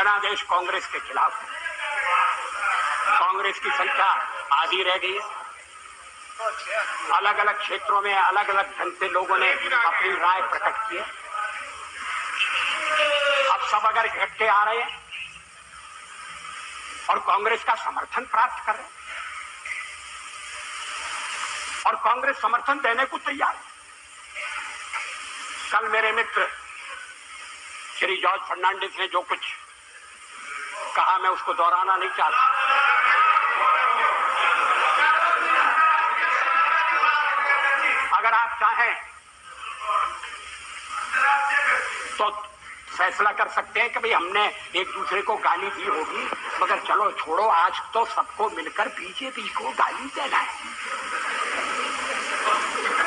जनादेश कांग्रेस के खिलाफ है। कांग्रेस की संख्या आधी रह गई है। अलग अलग क्षेत्रों में अलग अलग ढंग से लोगों ने अपनी राय प्रकट की है। अब सब अगर इकट्ठे आ रहे हैं और कांग्रेस का समर्थन प्राप्त कर रहे हैं और कांग्रेस समर्थन देने को तैयार है। कल मेरे मित्र श्री जॉर्ज फर्नांडिस ने जो कुछ कहा, मैं उसको दोहराना नहीं चाहता। अगर आप चाहें तो फैसला कर सकते हैं कि भाई हमने एक दूसरे को गाली दी होगी, मगर चलो छोड़ो, आज तो सबको मिलकर बीजेपी को गाली देना है।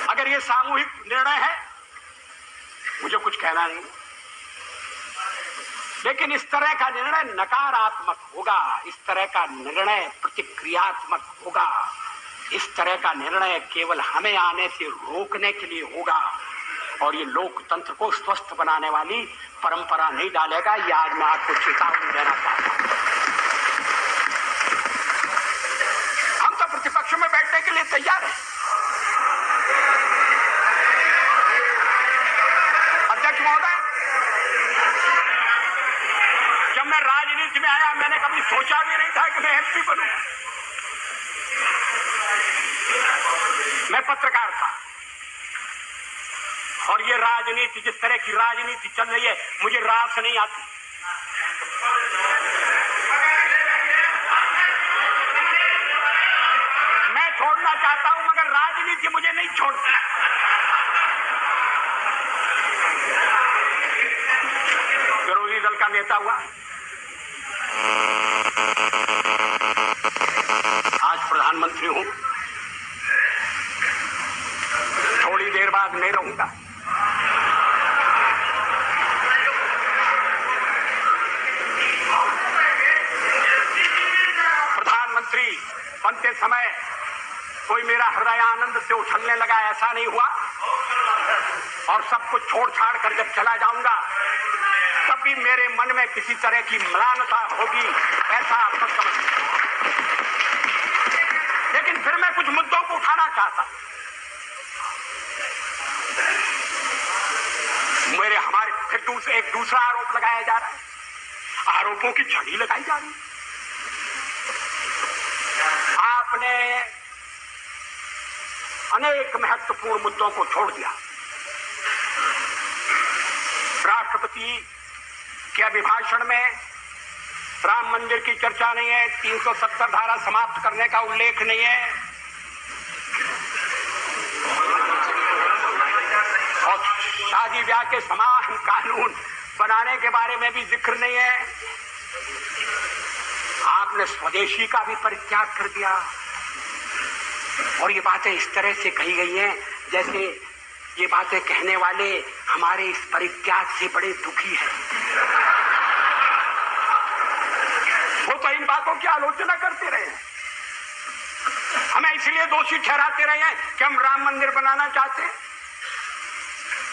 अगर ये सामूहिक निर्णय है, मुझे कुछ कहना नहीं, लेकिन इस तरह का निर्णय नकारात्मक होगा, इस तरह का निर्णय प्रतिक्रियात्मक होगा, इस तरह का निर्णय केवल हमें आने से रोकने के लिए होगा और ये लोकतंत्र को स्वस्थ बनाने वाली परंपरा नहीं डालेगा। ये आज मैं आपको चेतावनी देना चाहता हूं। हम तो प्रतिपक्ष में बैठने के लिए तैयार हैं। अध्यक्ष महोदय, जब मैं राजनीति में आया मैंने कभी सोचा भी नहीं था कि मैं एमपी बनूं। मैं पत्रकार था और ये राजनीति, जिस तरह की राजनीति चल रही है, मुझे रास नहीं आती। मैं छोड़ना चाहता हूं मगर राजनीति मुझे नहीं छोड़ती। विरोधी दल का नेता हुआ, आज प्रधानमंत्री हूं, थोड़ी देर बाद नहीं रहूंगा। प्रधानमंत्री बनते समय कोई मेरा हृदय आनंद से उछलने लगा, ऐसा नहीं हुआ। और सब कुछ छोड़ छाड़ कर जब चला जाऊंगा तब भी मेरे मन में किसी तरह की म्लानता होगी, ऐसा आप मत समझिए। लेकिन फिर मैं कुछ मुद्दों को उठाना चाहता हूं। हमारे फिर एक दूसरा आरोप लगाया जा रहा है, आरोपों की झड़ी लगाई जा रही है। आपने अनेक महत्वपूर्ण मुद्दों को छोड़ दिया। राष्ट्रपति के अभिभाषण में राम मंदिर की चर्चा नहीं है, 370 धारा समाप्त करने का उल्लेख नहीं है और शादी ब्याह के समान कानून बनाने के बारे में भी जिक्र नहीं है। आपने स्वदेशी का भी परित्याग कर दिया और ये बातें इस तरह से कही गई हैं जैसे ये बातें कहने वाले हमारे इस परित्याग से बड़े दुखी हैं। वो तो इन बातों की आलोचना करते रहे हैं, हमें इसलिए दोषी ठहराते रहे हैं कि हम राम मंदिर बनाना चाहते हैं।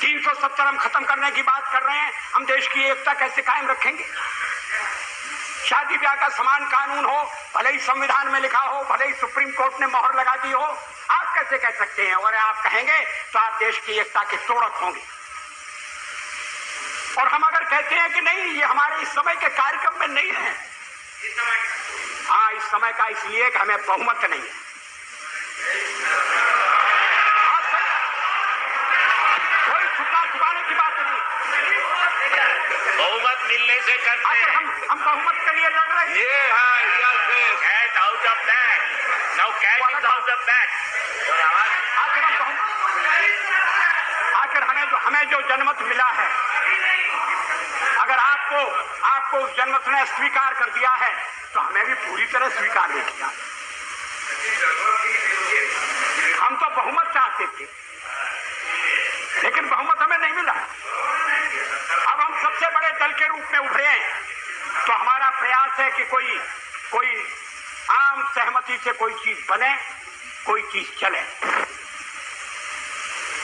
370 हम खत्म करने की बात कर रहे हैं, हम देश की एकता कैसे कायम रखेंगे? शादी ब्याह का समान कानून हो, भले ही संविधान में लिखा हो, भले ही सुप्रीम कोर्ट ने मोहर लगा दी हो, आप कैसे कह सकते हैं? और आप कहेंगे तो आप देश की एकता के तोड़क होंगे। और हम अगर कहते हैं कि नहीं, ये हमारे इस समय के कार्यक्रम में नहीं है, हाँ इस समय का इसलिए कि हमें बहुमत नहीं है। कोई छुपाने की बात नहीं, बहुमत मिलने से करते हैं। हम बहुमत के लिए लड़ रहे हैं। ये हाँ, get out of that. Now get out of that. आखिर हमें जो जनमत मिला है, अगर आपको उस जनमत ने स्वीकार कर दिया है तो हमें भी पूरी तरह स्वीकार नहीं किया। हम तो बहुमत चाहते थे लेकिन बहुमत हमें नहीं मिला। अब हम सबसे बड़े दल के रूप में उभरे हैं तो हमारा प्रयास है कि कोई आम सहमति से कोई चीज बने, कोई चीज चले।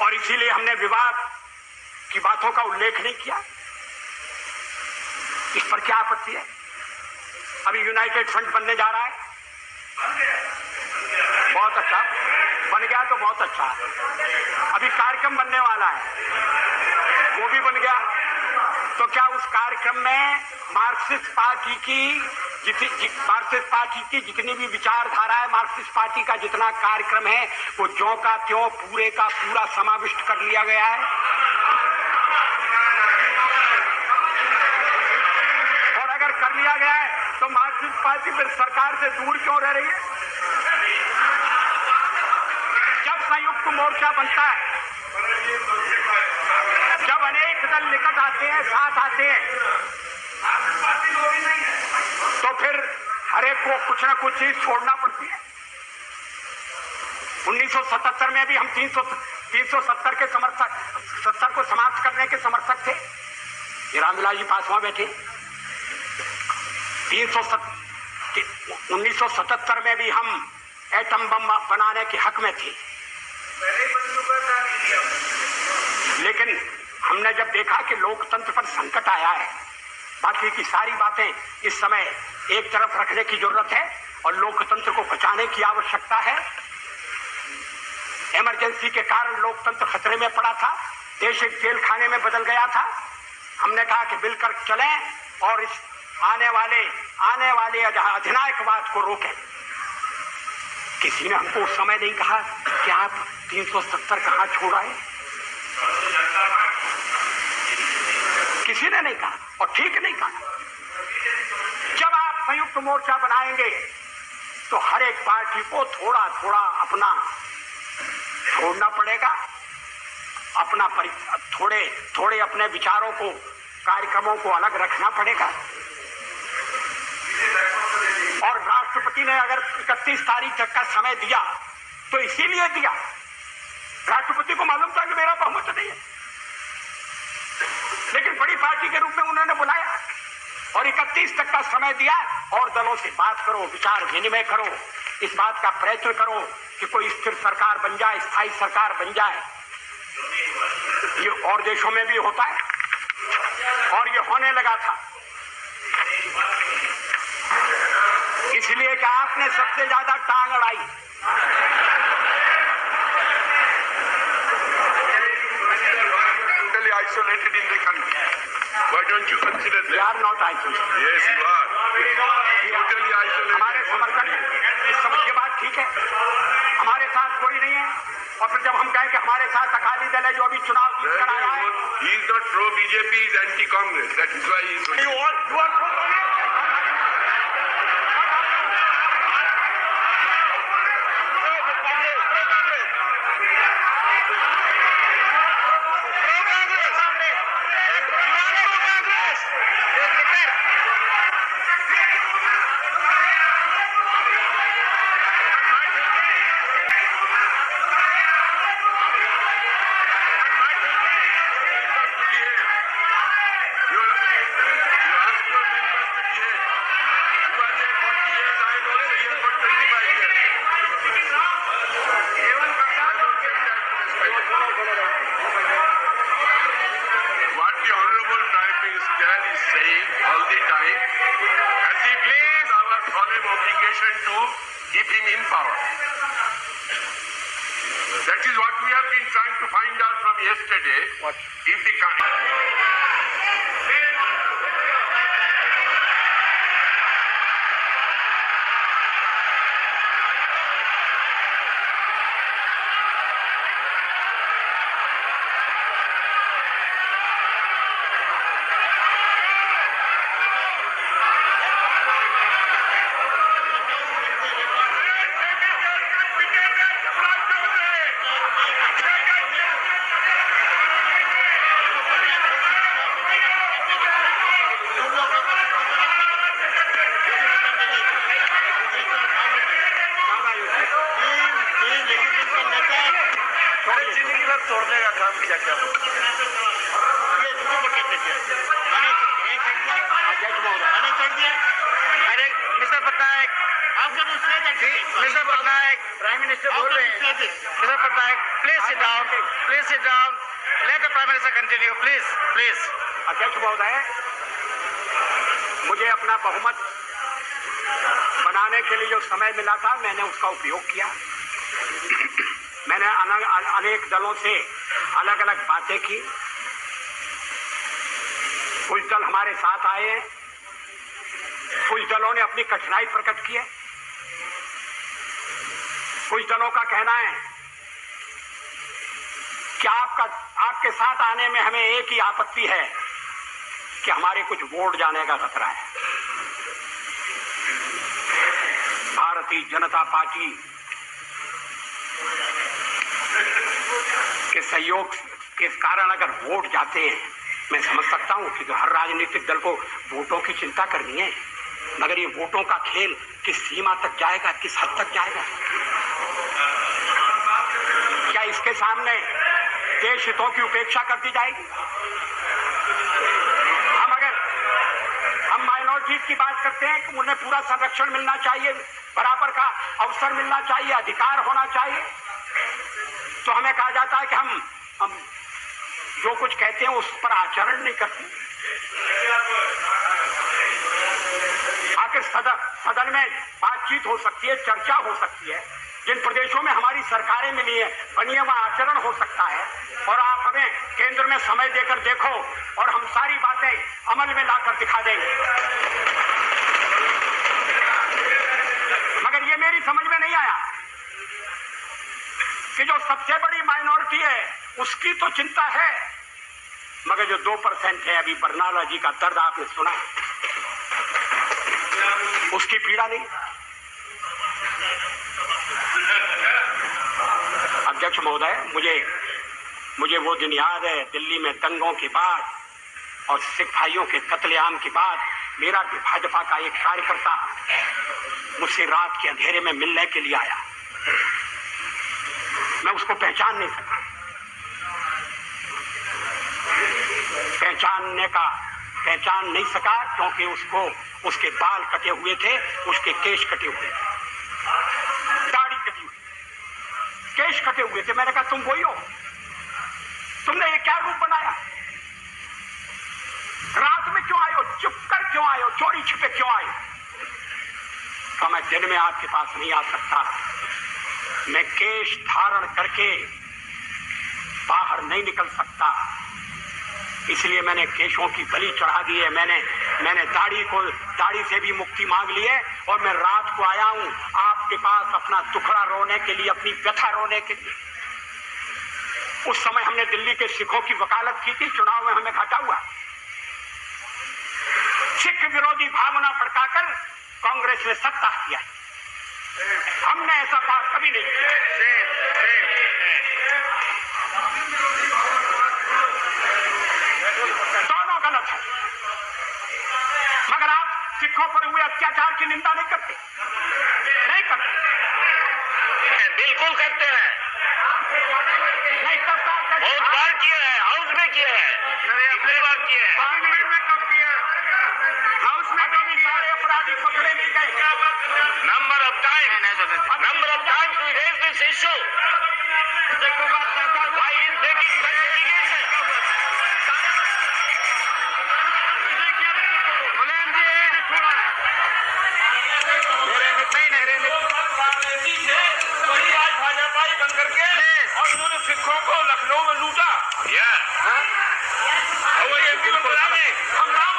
और इसीलिए हमने विवाद की बातों का उल्लेख नहीं किया। इस पर क्या आपत्ति है? अभी यूनाइटेड फ्रंट बनने जा रहा है, बहुत अच्छा, बन गया तो बहुत अच्छा। अभी कार्यक्रम बनने वाला है, वो भी बन गया। तो क्या उस कार्यक्रम में मार्क्सिस्ट पार्टी की जितनी भी विचारधारा है, मार्क्सिस्ट पार्टी का जितना कार्यक्रम है, वो ज्यों का त्यों पूरे का पूरा समाविष्ट कर लिया गया है। और अगर कर लिया गया है तो मार्क्सिस्ट पार्टी फिर सरकार से दूर क्यों रह रही है? जब संयुक्त मोर्चा बनता है, जब अनेक दल निकट आते हैं, साथ आते हैं, तो फिर हरेक को कुछ ना कुछ चीज छोड़ना पड़ती है। 1977 में भी हम 370 के समर्थक, 70 को समाप्त करने के समर्थक थे। ये रामविलास जी पासवान बैठे। 1977 में भी हम एटम बम बनाने के हक में थे, लेकिन हमने जब देखा कि लोकतंत्र पर संकट आया है, बाकी की सारी बातें इस समय एक तरफ रखने की जरूरत है और लोकतंत्र को बचाने की आवश्यकता है। इमरजेंसी के कारण लोकतंत्र खतरे में पड़ा था, देश एक जेल खाने में बदल गया था। हमने कहा कि मिलकर चलें और इस आने वाले अधिनायकवाद को रोकें। किसी ने हमको उस समय नहीं कहा कि आप 370 कहां छोड़ आए, किसी ने नहीं कहा और ठीक नहीं कहा। जब आप संयुक्त मोर्चा बनाएंगे तो हर एक पार्टी को थोड़ा थोड़ा अपना छोड़ना पड़ेगा, अपना थोड़े अपने विचारों को, कार्यक्रमों को अलग रखना पड़ेगा। और राष्ट्रपति ने अगर 31 तारीख तक का समय दिया तो इसीलिए दिया, राष्ट्रपति को मालूम था कि मेरा बहुमत नहीं है, लेकिन बड़ी पार्टी के रूप में उन्होंने बुलाया और 31 तक का समय दिया। और दलों से बात करो, विचार विनिमय करो, इस बात का प्रयत्न करो कि कोई स्थिर सरकार बन जाए, स्थायी सरकार बन जाए। ये और देशों में भी होता है और ये होने लगा था। इसलिए कि आपने सबसे ज्यादा टांग अड़ाई। Isolated in the country. Why don't you consider that? We are not isolated. Yes, you are. Totally isolated. हमारे समर्थन इस समझ के बाद ठीक है, हमारे साथ कोई नहीं है। और फिर जब हम कहें कि हमारे साथ अकाली दल है जो अभी चुनाव जीत कर आया है, he is not pro BJP, he is anti Congress. That is why he is. You are pro Congress. Keep him in power. That is what we have been trying to find out from yesterday. What? If the तोड़ने का काम किया क्या? अरे mister Patnaik, mister Patnaik, prime minister बोल रहे हैं। Mister Patnaik, please sit down, let the prime minister continue, please. अध्यक्ष महोदय, मुझे अपना बहुमत बनाने के लिए जो समय मिला था मैंने उसका उपयोग किया। मैंने अनेक दलों से अलग अलग बातें की। कुछ दल हमारे साथ आए हैं, कुछ दलों ने अपनी कठिनाई प्रकट की है। कुछ दलों का कहना है कि आपके साथ आने में हमें एक ही आपत्ति है कि हमारे कुछ वोट जाने का खतरा है। भारतीय जनता पार्टी के सहयोग के कारण अगर वोट जाते हैं, मैं समझ सकता हूं कि हर राजनीतिक दल को वोटों की चिंता करनी है, मगर ये वोटों का खेल किस सीमा तक जाएगा, किस हद तक जाएगा? क्या इसके सामने देश हितों की उपेक्षा कर दी जाएगी? हम माइनॉरिटी की बात करते हैं कि उन्हें पूरा संरक्षण मिलना चाहिए, बराबर का अवसर मिलना चाहिए, अधिकार होना चाहिए, तो हमें कहा जाता है कि हम जो कुछ कहते हैं उस पर आचरण नहीं करते। आखिर सदन में बातचीत हो सकती है, चर्चा हो सकती है। जिन प्रदेशों में हमारी सरकारें मिली है, बनी हुआ आचरण हो सकता है, और आप हमें केंद्र में समय देकर देखो और हम सारी बातें अमल में लाकर दिखा देंगे। मगर ये मेरी समझ में नहीं आया कि जो सबसे बड़ी माइनॉरिटी है उसकी तो चिंता है, मगर जो 2% है, अभी बरनाला जी का दर्द आपने सुना है, उसकी पीड़ा नहीं। अध्यक्ष महोदय, मुझे वो दिन याद है, दिल्ली में दंगों के बाद और सिख भाइयों के कत्लेआम के बाद मेरा भाजपा का एक कार्यकर्ता मुझसे रात के अंधेरे में मिलने के लिए आया। मैं उसको पहचान नहीं सका क्योंकि उसके बाल कटे हुए थे, उसके केश कटे हुए थे, दाढ़ी कटी हुई, केश कटे हुए थे। मैंने कहा तुम वही हो? तुमने ये क्या रूप बनाया? रात में क्यों आए हो? चुप कर क्यों आए हो? चोरी छिपे क्यों आए? तो मैं दिन में आपके पास नहीं आ सकता, मैं केश धारण करके बाहर नहीं निकल सकता, इसलिए मैंने केशों की बलि चढ़ा दी है। मैंने दाढ़ी से भी मुक्ति मांग ली है, और मैं रात को आया हूं आपके पास अपना दुखड़ा रोने के लिए, अपनी व्यथा रोने के लिए। उस समय हमने दिल्ली के सिखों की वकालत की थी, चुनाव में हमें घाटा हुआ। सिख विरोधी भावना भड़काकर कांग्रेस ने सत्ता किया, हमने ऐसा बात कभी नहीं किया। दोनों गलत है, मगर आप सिखों पर हुए अत्याचार की निंदा नहीं करते। बिल्कुल करते हैं, नहीं करता। बहुत बार किया है, हाउस में किया है, कितने बार किया है, पार्लियामेंट में कब किया, हाउस में कब किया? सारे अपराधी पकड़े नहीं गए। Number of times we raise this issue. Why is there investigation? Bhajpa बंद करके और उन्होंने सिखों को लखनऊ में लूटा। हम नाम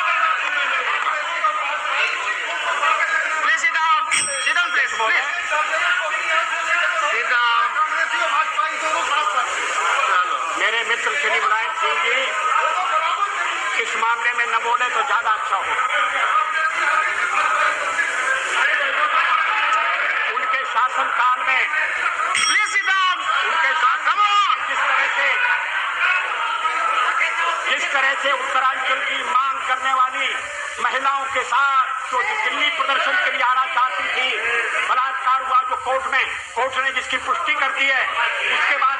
मेरे मित्र श्री मुलायम सिंह जी इस मामले में न बोले तो ज्यादा अच्छा होगा। उनके शासनकाल में जिस तरह से उत्तरांचल की मांग करने वाली महिलाओं के साथ जो दिल्ली प्रदर्शन के लिए आना चाहती थी, बलात्कार हुआ जो कोर्ट ने जिसकी पुष्टि कर दी है, उसके बाद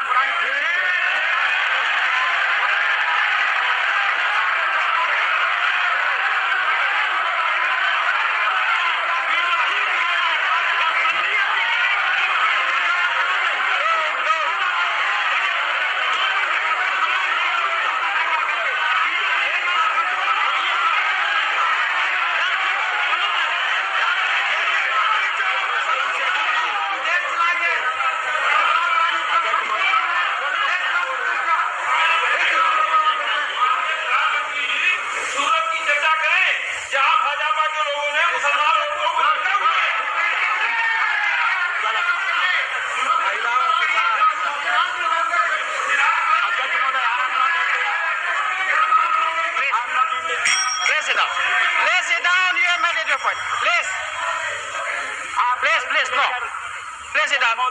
sit up. No.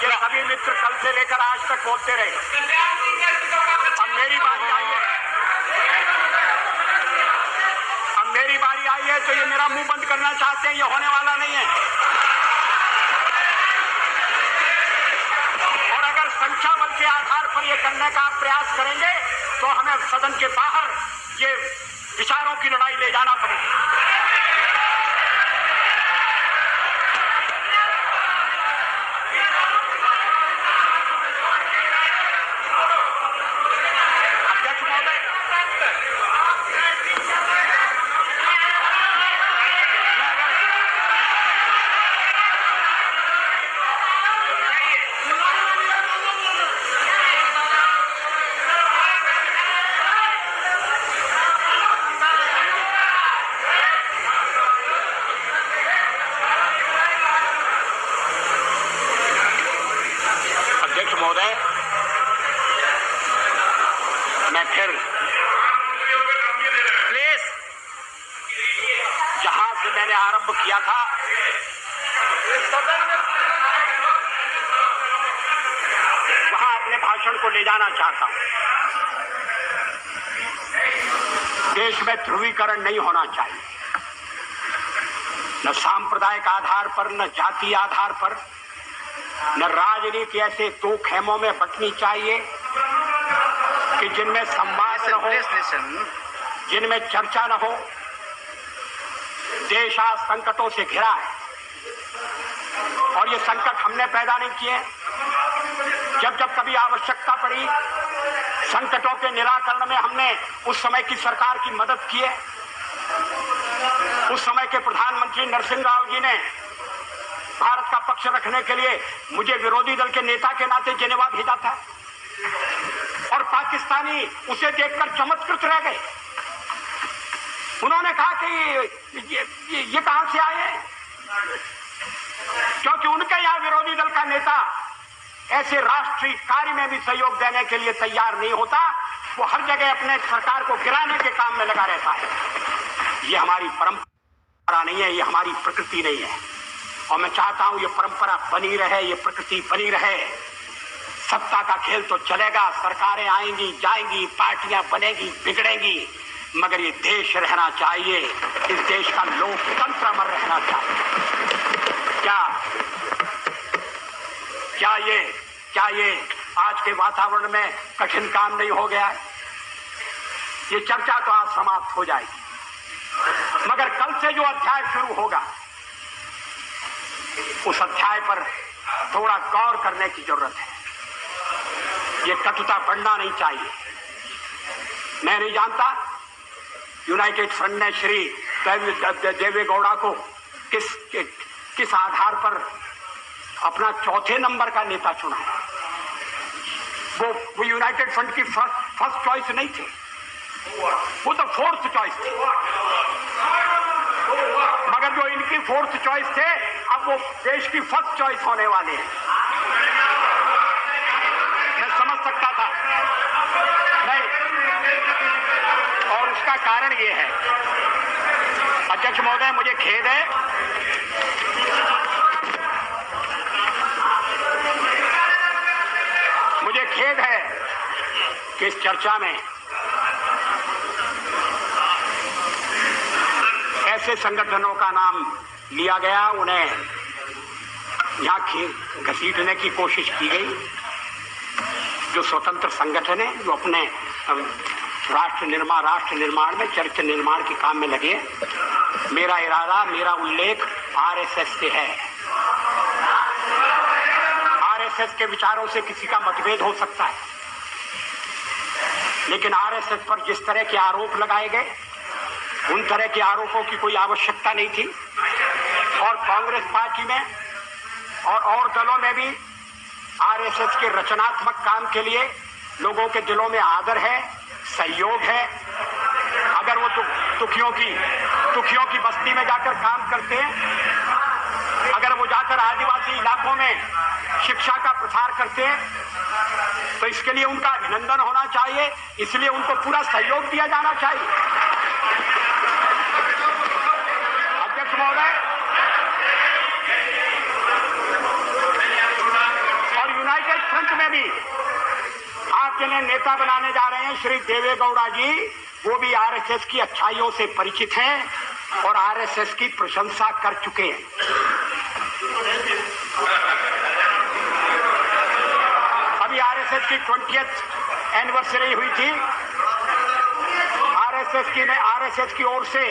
ये सभी मित्र कल से लेकर आज तक बोलते रहे। अब मेरी बारी आई है, तो ये मेरा मुंह बंद करना चाहते हैं, ये होने वाला नहीं है। और अगर संख्या बल के आधार पर ये करने का प्रयास करेंगे तो हमें सदन के बाहर ये विचारों की लड़ाई ले जाना पड़ेगा। महोदय, मैं फिर प्लीज जहां से मैंने आरंभ किया था वहां अपने भाषण को ले जाना चाहता हूं। देश में ध्रुवीकरण नहीं होना चाहिए, न सांप्रदायिक आधार पर, न जातीय आधार पर, न राजनीति ऐसे दो खेमों में बंटनी चाहिए कि जिनमें संवाद न हो, जिनमें चर्चा न हो। देश आज संकटों से घिरा है और ये संकट हमने पैदा नहीं किए। जब जब कभी आवश्यकता पड़ी संकटों के निराकरण में हमने उस समय की सरकार की मदद की है। उस समय के प्रधानमंत्री नरसिंह राव जी ने भारत का पक्ष रखने के लिए मुझे विरोधी दल के नेता के नाते जेनेवा भेजा था और पाकिस्तानी उसे देखकर चमत्कृत रह गए। उन्होंने कहा कि ये कहां से आए, क्योंकि उनके यहां विरोधी दल का नेता ऐसे राष्ट्रीय कार्य में भी सहयोग देने के लिए तैयार नहीं होता। वो हर जगह अपने सरकार को गिराने के काम में लगा रहता है। ये हमारी परंपरा नहीं है, ये हमारी प्रकृति नहीं है और मैं चाहता हूं ये परंपरा बनी रहे, ये प्रकृति बनी रहे। सत्ता का खेल तो चलेगा, सरकारें आएंगी जाएंगी, पार्टियां बनेगी बिगड़ेंगी, मगर ये देश रहना चाहिए। इस देश का लोकतंत्र अमर रहना चाहिए। क्या ये आज के वातावरण में कठिन काम नहीं हो गया है? ये चर्चा तो आज समाप्त हो जाएगी, मगर कल से जो अध्याय शुरू होगा उस अध्याय पर थोड़ा गौर करने की जरूरत है। ये कटुता बढ़ना नहीं चाहिए। मैं नहीं जानता यूनाइटेड फ्रंट ने श्री देवेगौड़ा को किस आधार पर अपना चौथे नंबर का नेता चुना है। वो यूनाइटेड फ्रंट की फर्स्ट चॉइस नहीं थे, वो तो फोर्थ चॉइस थे। मगर जो इनकी फोर्थ चॉइस थे अब वो देश की फर्स्ट चॉइस होने वाले हैं। मैं समझ सकता था नहीं, और उसका कारण ये है, अध्यक्ष महोदय मुझे खेद है कि इस चर्चा में ऐसे संगठनों का नाम लिया गया, उन्हें यहाँ घसीटने की कोशिश की गई जो स्वतंत्र संगठन है, जो अपने राष्ट्र निर्माण में चरित्र निर्माण के काम में लगे। मेरा इरादा, मेरा उल्लेख आरएसएस से है। आरएसएस के विचारों से किसी का मतभेद हो सकता है, लेकिन आरएसएस पर जिस तरह के आरोप लगाए गए उन तरह के आरोपों की कोई आवश्यकता नहीं थी। और कांग्रेस पार्टी में और दलों में भी आरएसएस के रचनात्मक काम के लिए लोगों के दिलों में आदर है, सहयोग है। अगर वो दुखियों की बस्ती में जाकर काम करते हैं, अगर वो जाकर आदिवासी इलाकों में शिक्षा का प्रसार करते हैं, तो इसके लिए उनका अभिनंदन होना चाहिए। इसलिए उनको पूरा सहयोग दिया जाना चाहिए। अध्यक्ष महोदय, जिन्हें नेता बनाने जा रहे हैं श्री देवेगौड़ा जी, वो भी आरएसएस की अच्छाइयों से परिचित हैं और आरएसएस की प्रशंसा कर चुके हैं। अभी आरएसएस की 20th एनिवर्सरी हुई थी। आरएसएस की ओर से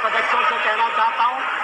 सदस्यों से कहना चाहता हूं